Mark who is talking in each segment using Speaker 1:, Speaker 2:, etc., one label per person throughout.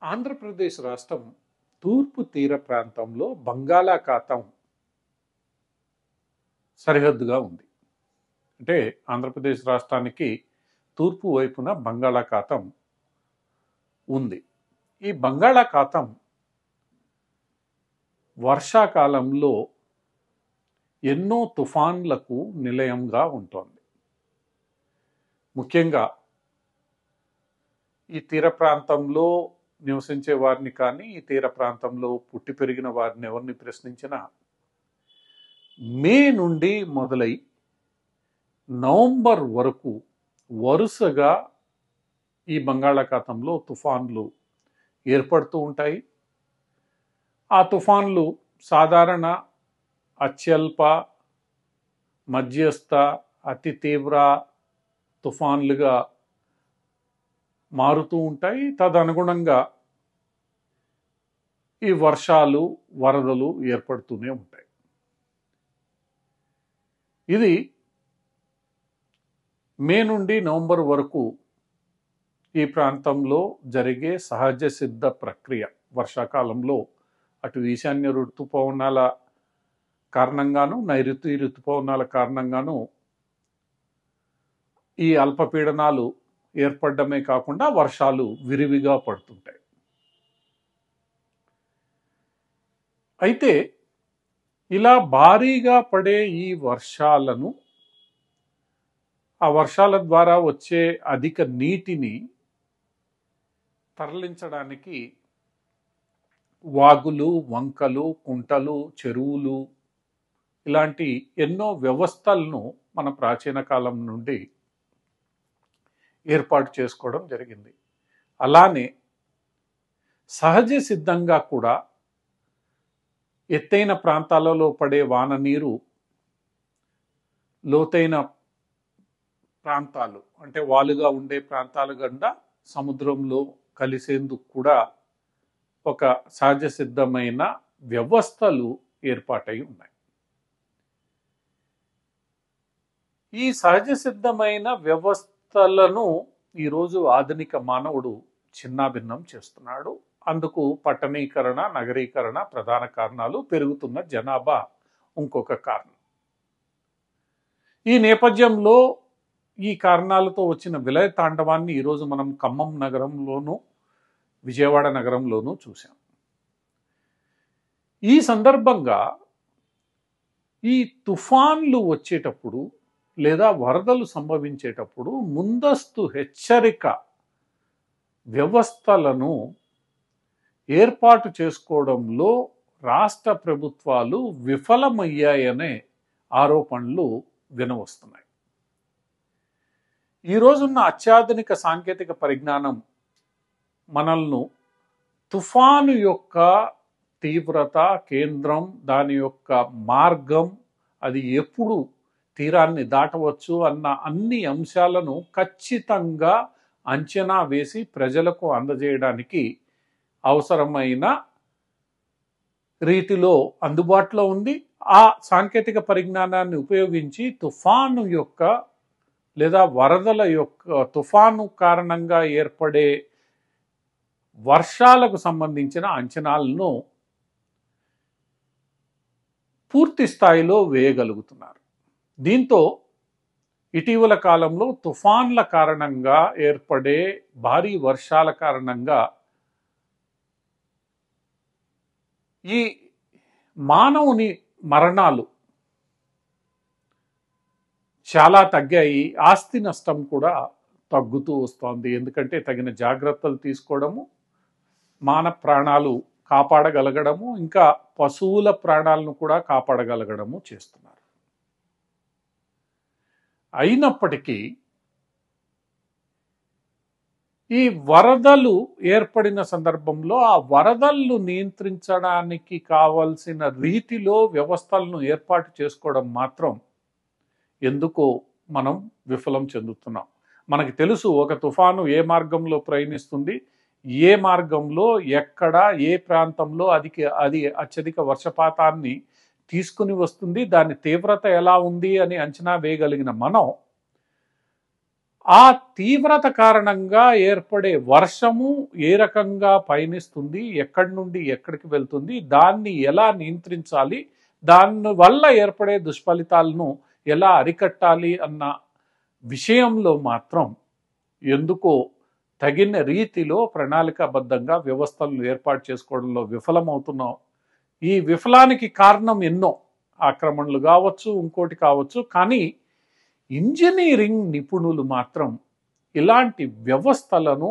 Speaker 1: ఆంధ్రప్రదేశ్ రాష్ట్రం తూర్పు తీర ప్రాంతంలో బంగాళాఖాతం సరిహద్దుగా ఉంది. అంటే ఆంధ్రప్రదేశ్ రాష్ట్రానికి తూర్పు వైపున బంగాళాఖాతం ఉంది. ఈ బంగాళాఖాతం వర్షాకాలంలో ఎన్నో తుఫాన్లకు నిలయంగా ఉంటుంది. ముఖ్యంగా ఈ తీర ప్రాంతంలో నివసించే వారిని కానీ, ఈ తీర ప్రాంతంలో పుట్టి పెరిగిన వారిని ఎవరిని ప్రశ్నించినా మే నుండి మొదలై నవంబర్ వరకు వరుసగా ఈ బంగాళాఖాతంలో తుఫాన్లు ఏర్పడుతూ ఉంటాయి. ఆ తుఫాన్లు సాధారణ, అత్యల్ప, మధ్యస్థ, అతి తీవ్ర తుఫాన్లుగా మారుతూ ఉంటాయి. తదనుగుణంగా ఈ వర్షాలు, వరదలు ఏర్పడుతూనే ఉంటాయి. ఇది మే నుండి నవంబర్ వరకు ఈ ప్రాంతంలో జరిగే సహజ సిద్ధ ప్రక్రియ. వర్షాకాలంలో అటు ఈశాన్య ఋతుపవనాల కారణంగాను, నైరుతి ఋతుపవనాల కారణంగాను ఈ అల్పపీడనాలు ఏర్పడమే కాకుండా వర్షాలు విరివిగా పడుతుంటాయి. అయితే ఇలా భారీగా పడే ఈ వర్షాలను, ఆ వర్షాల ద్వారా వచ్చే అధిక నీటిని తరలించడానికి వాగులు, వంకలు, కుంటలు, చెరువులు ఇలాంటి ఎన్నో వ్యవస్థలను మన ప్రాచీన కాలం నుండి ఏర్పాటు చేసుకోవడం జరిగింది. అలానే సహజ సిద్ధంగా కూడా ఎత్తైన ప్రాంతాలలో పడే వాన నీరు లోతైన ప్రాంతాలు, అంటే వాలుగా ఉండే ప్రాంతాల గుండా సముద్రంలో కలిసేందుకు కూడా ఒక సహజ సిద్ధమైన వ్యవస్థలు ఏర్పాటై ఉన్నాయి. ఈ సహజ సిద్ధమైన వ్యవస్థలను ఈరోజు ఆధునిక మానవుడు చిన్నాభిన్నం చేస్తున్నాడు. అందుకు పట్టణీకరణ, నగరీకరణ ప్రధాన కారణాలు. పెరుగుతున్న జనాభా ఇంకొక కారణం. ఈ నేపథ్యంలో ఈ కారణాలతో వచ్చిన విలయ తాండవాన్ని ఈరోజు మనం ఖమ్మం నగరంలోనూ, విజయవాడ నగరంలోనూ చూసాం. ఈ సందర్భంగా ఈ తుఫాన్లు వచ్చేటప్పుడు లేదా వరదలు సంభవించేటప్పుడు ముందస్తు హెచ్చరిక వ్యవస్థలను ఏర్పాటు చేసుకోవడంలో రాష్ట్ర ప్రభుత్వాలు విఫలమయ్యాయనే ఆరోపణలు వినవస్తున్నాయి. ఈరోజున్న అత్యాధునిక సాంకేతిక పరిజ్ఞానం మనల్ని తుఫాను యొక్క తీవ్రత, కేంద్రం, దాని యొక్క మార్గం, అది ఎప్పుడు తీరాన్ని దాటవచ్చు అన్న అన్ని అంశాలను ఖచ్చితంగా అంచనా వేసి ప్రజలకు అందజేయడానికి అవసరమైన రీతిలో అందుబాటులో ఉంది. ఆ సాంకేతిక పరిజ్ఞానాన్ని ఉపయోగించి తుఫాను యొక్క లేదా వరదల యొక్క, తుఫాను కారణంగా ఏర్పడే వర్షాలకు సంబంధించిన అంచనాలను పూర్తి స్థాయిలో వేయగలుగుతున్నారు. దీంతో ఇటీవల కాలంలో తుఫాన్ల కారణంగా ఏర్పడే భారీ వర్షాల కారణంగా ఈ మానవుని మరణాలు చాలా తగ్గాయి. ఆస్తి నష్టం కూడా తగ్గుతూ వస్తోంది. ఎందుకంటే తగిన జాగ్రత్తలు తీసుకోవడము, మానవ ప్రాణాలు కాపాడగలగడము, ఇంకా పశువుల ప్రాణాలను కూడా కాపాడగలగడము చేస్తున్నారు. అయినప్పటికీ ఈ వరదలు ఏర్పడిన సందర్భంలో ఆ వరదలను నియంత్రించడానికి కావలసిన రీతిలో వ్యవస్థలను ఏర్పాటు చేసుకోవడం మాత్రం ఎందుకో మనం విఫలం చెందుతున్నాం. మనకి తెలుసు ఒక తుఫాను ఏ మార్గంలో ప్రయాణిస్తుంది, ఏ మార్గంలో, ఎక్కడ, ఏ ప్రాంతంలో అది అత్యధిక వర్షపాతాన్ని తీసుకుని వస్తుంది, దాని తీవ్రత ఎలా ఉంది అని అంచనా వేయగలిగిన మనం ఆ తీవ్రత కారణంగా ఏర్పడే వర్షము ఏ రకంగా పయనిస్తుంది, ఎక్కడి నుండి ఎక్కడికి వెళ్తుంది, దాన్ని ఎలా నియంత్రించాలి, దాని వల్ల ఏర్పడే దుష్ఫలితాలను ఎలా అరికట్టాలి అన్న విషయంలో మాత్రం ఎందుకో తగిన రీతిలో ప్రణాళికాబద్ధంగా వ్యవస్థలను ఏర్పాటు చేసుకోవడంలో విఫలమవుతున్నాం. ఈ విఫలానికి కారణం ఎన్నో, ఆక్రమణలు కావచ్చు, ఇంకోటి కావచ్చు. కానీ ఇంజనీరింగ్ నిపుణులు మాత్రం ఇలాంటి వ్యవస్థలను,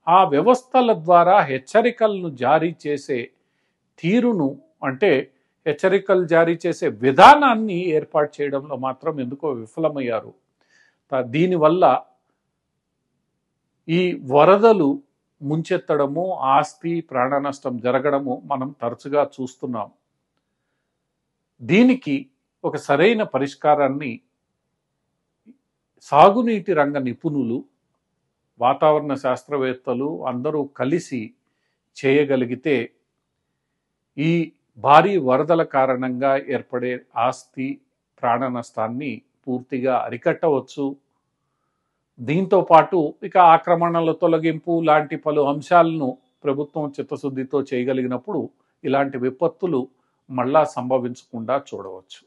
Speaker 1: ఆ వ్యవస్థల ద్వారా హెచ్చరికలను జారీ చేసే తీరును, అంటే హెచ్చరికలు జారీ చేసే విధానాన్ని ఏర్పాటు చేయడంలో మాత్రం ఎందుకో విఫలమయ్యారు. దీనివల్ల ఈ వరదలు ముంచెత్తడము, ఆస్తి ప్రాణ నష్టం జరగడము మనం తరచుగా చూస్తున్నాం. దీనికి ఒక సరైన పరిష్కారాన్ని సాగునీటి రంగ నిపుణులు, వాతావరణ శాస్త్రవేత్తలు అందరూ కలిసి చేయగలిగితే ఈ భారీ వరదల కారణంగా ఏర్పడే ఆస్తి ప్రాణ నష్టాన్ని పూర్తిగా అరికట్టవచ్చు. దీంతో పాటు ఇక ఆక్రమణల తొలగింపు లాంటి పలు అంశాలను ప్రభుత్వం చిత్తశుద్ధితో చేయగలిగినప్పుడు ఇలాంటి విపత్తులు మళ్ళా సంభవించకుండా చూడవచ్చు.